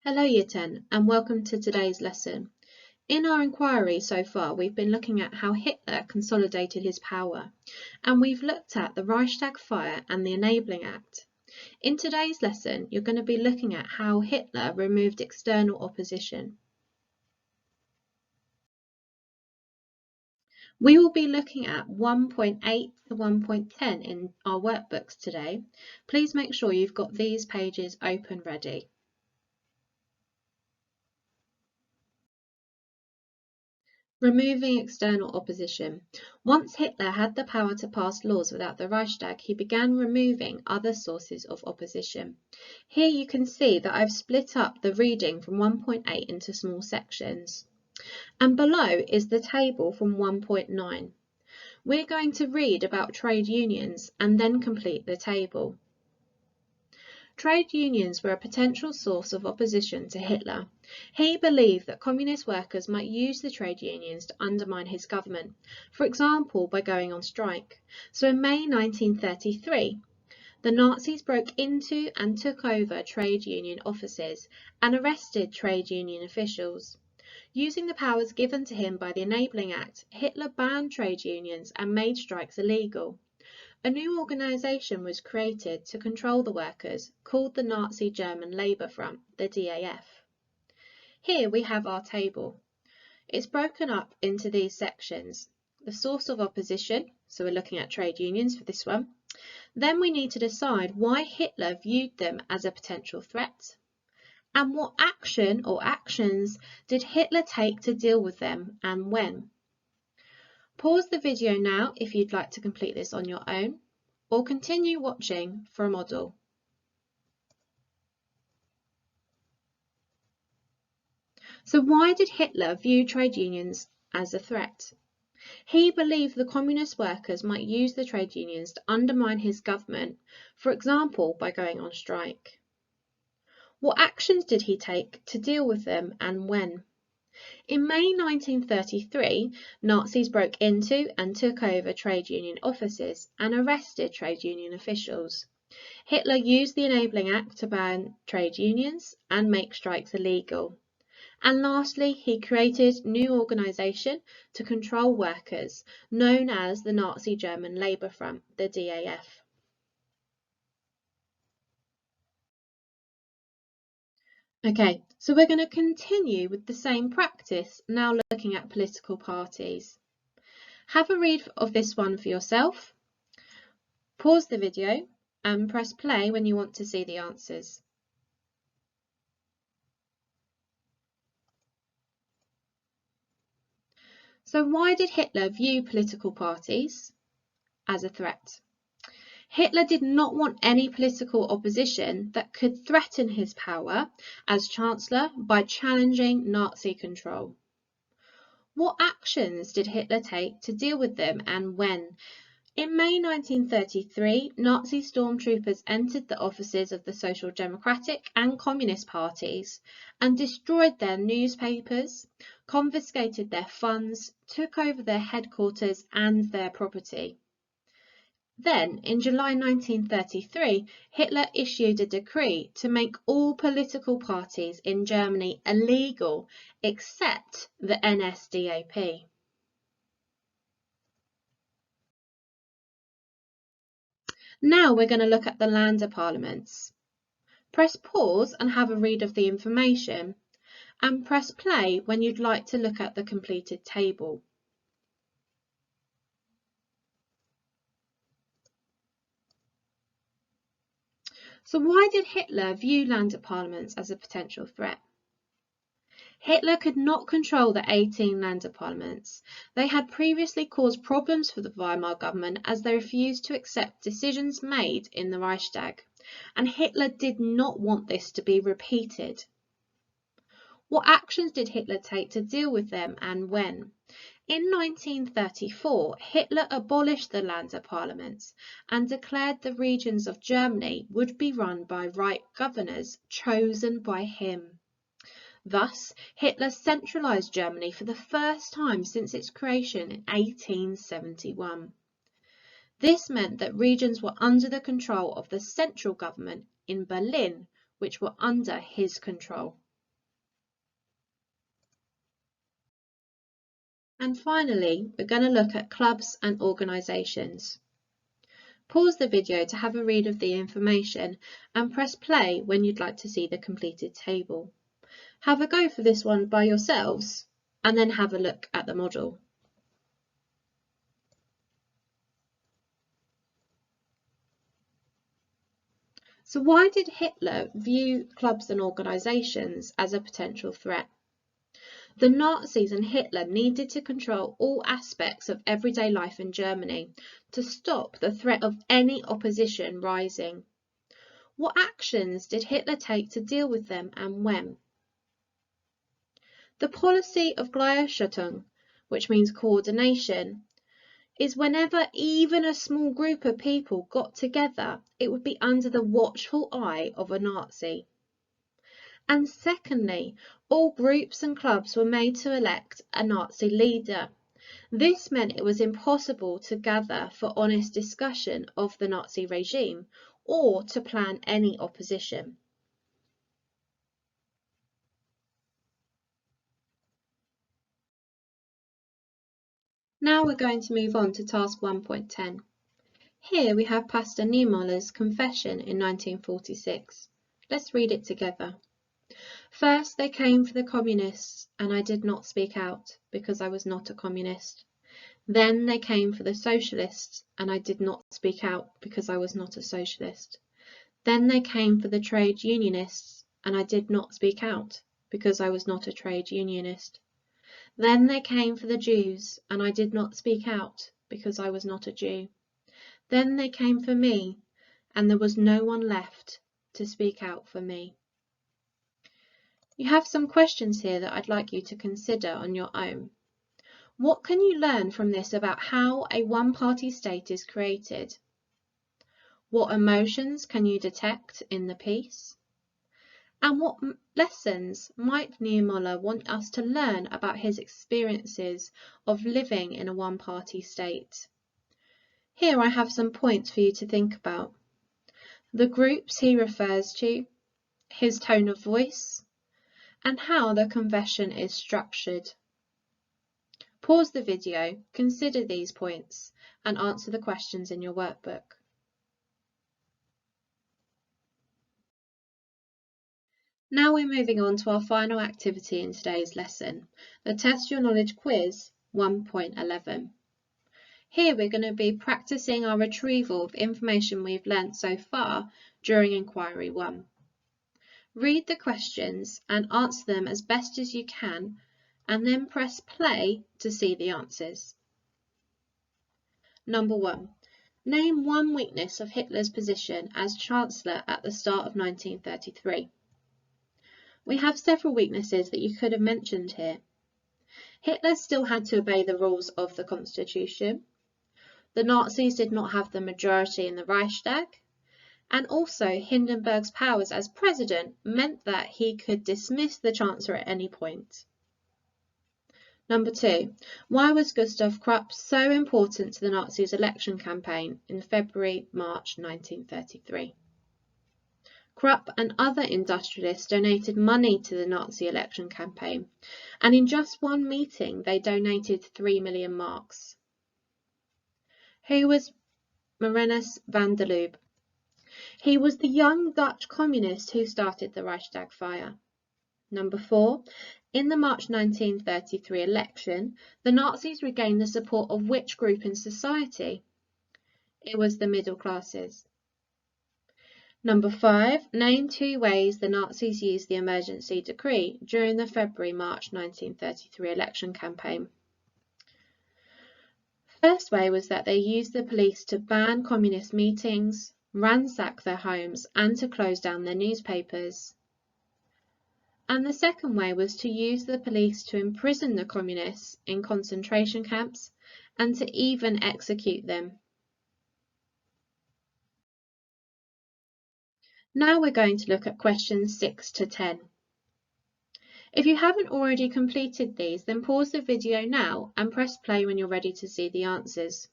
Hello Year 10 and welcome to today's lesson. In our inquiry so far we've been looking at how Hitler consolidated his power and we've looked at the Reichstag fire and the Enabling Act. In today's lesson you're going to be looking at how Hitler removed external opposition. We will be looking at 1.8 to 1.10 in our workbooks today. Please make sure you've got these pages open ready. Removing external opposition. Once Hitler had the power to pass laws without the Reichstag, he began removing other sources of opposition. Here you can see that I've split up the reading from 1.8 into small sections. And below is the table from 1.9. We're going to read about trade unions and then complete the table. Trade unions were a potential source of opposition to Hitler. He believed that communist workers might use the trade unions to undermine his government, for example by going on strike. So in May 1933, the Nazis broke into and took over trade union offices and arrested trade union officials. Using the powers given to him by the Enabling Act, Hitler banned trade unions and made strikes illegal. A new organisation was created to control the workers, called the Nazi German Labour Front, the DAF. Here we have our table. It's broken up into these sections. The source of opposition, so we're looking at trade unions for this one. Then we need to decide why Hitler viewed them as a potential threat. And what action or actions did Hitler take to deal with them and when? Pause the video now if you'd like to complete this on your own, or continue watching for a model. So why did Hitler view trade unions as a threat? He believed the communist workers might use the trade unions to undermine his government, for example by going on strike. What actions did he take to deal with them and when? In May 1933, Nazis broke into and took over trade union offices and arrested trade union officials. Hitler used the Enabling Act to ban trade unions and make strikes illegal. And lastly, he created a new organisation to control workers, known as the Nazi German Labour Front, the DAF. Okay, so we're going to continue with the same practice, now looking at political parties. Have a read of this one for yourself. Pause the video and press play when you want to see the answers. So why did Hitler view political parties as a threat? Hitler did not want any political opposition that could threaten his power as Chancellor by challenging Nazi control. What actions did Hitler take to deal with them and when? In May 1933, Nazi stormtroopers entered the offices of the Social Democratic and Communist parties and destroyed their newspapers, confiscated their funds, took over their headquarters and their property. Then, in July 1933, Hitler issued a decree to make all political parties in Germany illegal except the NSDAP. Now we're going to look at the Länder parliaments. Press pause and have a read of the information, and press play when you'd like to look at the completed table. So why did Hitler view Länder parliaments as a potential threat? Hitler could not control the 18 Länder parliaments. They had previously caused problems for the Weimar government as they refused to accept decisions made in the Reichstag, and Hitler did not want this to be repeated. What actions did Hitler take to deal with them and when? In 1934, Hitler abolished the Länder parliaments and declared the regions of Germany would be run by right governors chosen by him. Thus, Hitler centralised Germany for the first time since its creation in 1871. This meant that regions were under the control of the central government in Berlin, which were under his control. And finally, we're going to look at clubs and organisations. Pause the video to have a read of the information and press play when you'd like to see the completed table. Have a go for this one by yourselves and then have a look at the model. So why did Hitler view clubs and organisations as a potential threat? The Nazis and Hitler needed to control all aspects of everyday life in Germany to stop the threat of any opposition rising. What actions did Hitler take to deal with them and when? The policy of Gleichschaltung, which means coordination, is whenever even a small group of people got together, it would be under the watchful eye of a Nazi. And secondly, all groups and clubs were made to elect a Nazi leader. This meant it was impossible to gather for honest discussion of the Nazi regime or to plan any opposition. Now we're going to move on to task 1.10. Here we have Pastor Niemöller's confession in 1946. Let's read it together. First they came for the communists, and I did not speak out, because I was not a communist. Then they came for the socialists, and I did not speak out, because I was not a socialist. Then they came for the trade unionists, and I did not speak out, because I was not a trade unionist. Then they came for the Jews, and I did not speak out, because I was not a Jew. Then they came for me, and there was no one left to speak out for me. You have some questions here that I'd like you to consider on your own. What can you learn from this about how a one-party state is created? What emotions can you detect in the piece? And what lessons might Niemöller want us to learn about his experiences of living in a one-party state? Here I have some points for you to think about. The groups he refers to, his tone of voice, and how the confession is structured. Pause the video, consider these points, and answer the questions in your workbook. Now we're moving on to our final activity in today's lesson, the Test Your Knowledge Quiz 1.11. Here we're going to be practicing our retrieval of information we've learnt so far during Inquiry 1. Read the questions and answer them as best as you can, and then press play to see the answers. Number 1. Name one weakness of Hitler's position as Chancellor at the start of 1933. We have several weaknesses that you could have mentioned here. Hitler still had to obey the rules of the Constitution. The Nazis did not have the majority in the Reichstag. And also Hindenburg's powers as president meant that he could dismiss the Chancellor at any point. Number 2. Why was Gustav Krupp so important to the Nazis' election campaign in February-March 1933? Krupp and other industrialists donated money to the Nazi election campaign, and in just one meeting they donated 3 million marks. Who was Marinus van der Lubbe? He was the young Dutch communist who started the Reichstag fire. Number 4. In the March 1933 election, the Nazis regained the support of which group in society? It was the middle classes. Number 5. Name 2 ways the Nazis used the emergency decree during the February-March 1933 election campaign. First way was that they used the police to ban communist meetings, ransack their homes, and to close down their newspapers. And the second way was to use the police to imprison the communists in concentration camps and to even execute them. Now we're going to look at questions 6 to 10. If you haven't already completed these, then pause the video now and press play when you're ready to see the answers.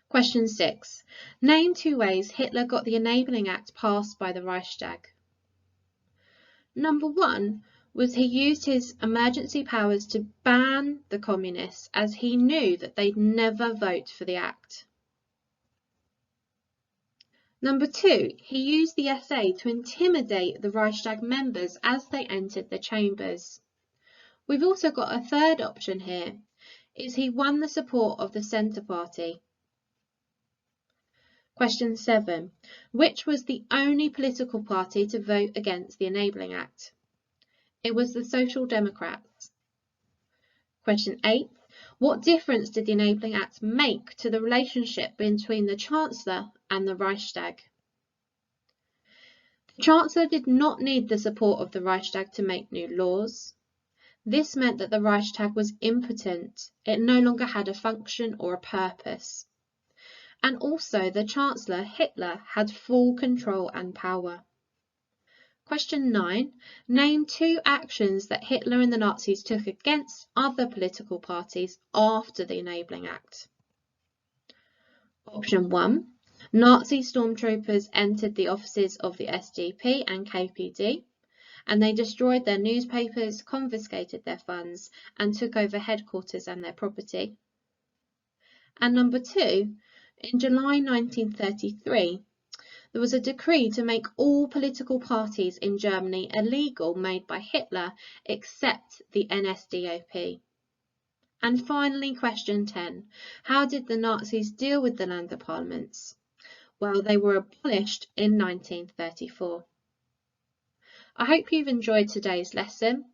Question 6. Name 2 ways Hitler got the Enabling Act passed by the Reichstag. Number 1 was he used his emergency powers to ban the communists, as he knew that they'd never vote for the act. Number 2, he used the SA to intimidate the Reichstag members as they entered the chambers. We've also got a third option here, is he won the support of the Centre Party. Question 7, which was the only political party to vote against the Enabling Act? It was the Social Democrats. Question 8, what difference did the Enabling Act make to the relationship between the Chancellor and the Reichstag? The Chancellor did not need the support of the Reichstag to make new laws. This meant that the Reichstag was impotent. It no longer had a function or a purpose. And also the Chancellor, Hitler, had full control and power. Question 9. Name 2 actions that Hitler and the Nazis took against other political parties after the Enabling Act. Option 1. Nazi stormtroopers entered the offices of the SDP and KPD, and they destroyed their newspapers, confiscated their funds, and took over headquarters and their property. And number 2, in July 1933, there was a decree to make all political parties in Germany illegal made by Hitler except the NSDAP. And finally, question 10. How did the Nazis deal with the Länder parliaments? Well, they were abolished in 1934. I hope you've enjoyed today's lesson.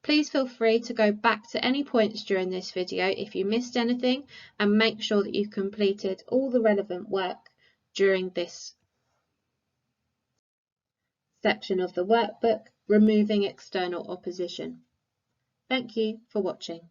Please feel free to go back to any points during this video if you missed anything, and make sure that you've completed all the relevant work during this section of the workbook, Removing External Opposition. Thank you for watching.